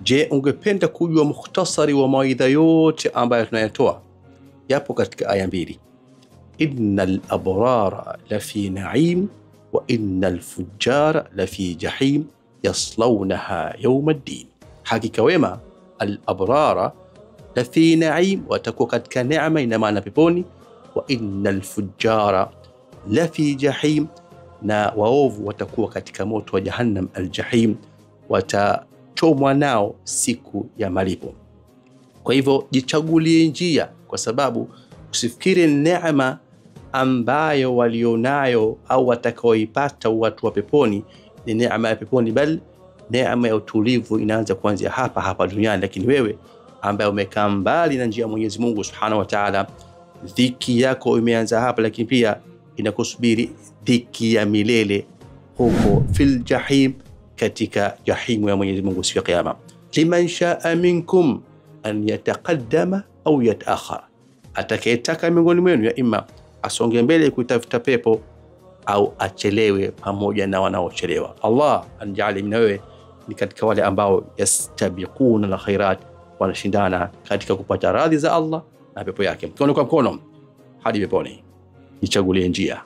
Je, ungependa kujua mukhtasari wa mawaidha yote ambayo tunayatoa? Yapo katika aya mbili. Innal abrara lafi na'im wa innal fujjara lafi jahim yaslawnaha yawma ad-din. Hakika wema al-abrara lafi na'im, watakuwa katika neema, ina maana peponi. Wa innal fujjara lafi jahim, na waovu watakuwa katika moto wa jahannam al-jahim, watachomwa nao siku ya malipo. Kwa hivyo jichagulie njia, kwa sababu usifikiri neema ambayo walionayo au watakaoipata watu wa peponi ni neema ya peponi, bali neema ya utulivu inaanza kuanzia hapa hapa duniani. Lakini wewe ambaye umekaa mbali na njia ya Mwenyezi Mungu Subhanahu wa Ta'ala, dhiki yako imeanza hapa, lakini pia inakusubiri dhiki ya milele huko fil jahim, katika jahimu ya Mwenyezi Mungu siku ya kiyama. Liman shaa minkum an yataqaddama au yataakhar, atakayetaka miongoni mwenu ya ima asonge mbele kutafuta pepo au achelewe pamoja na wanaochelewa. Allah anjali mimi na wewe ni katika wale ambao yastabiquna la khairat, wanashindana katika kupata radhi za Allah na pepo yake, mkono kwa mkono hadi peponi. Jichagulie njia.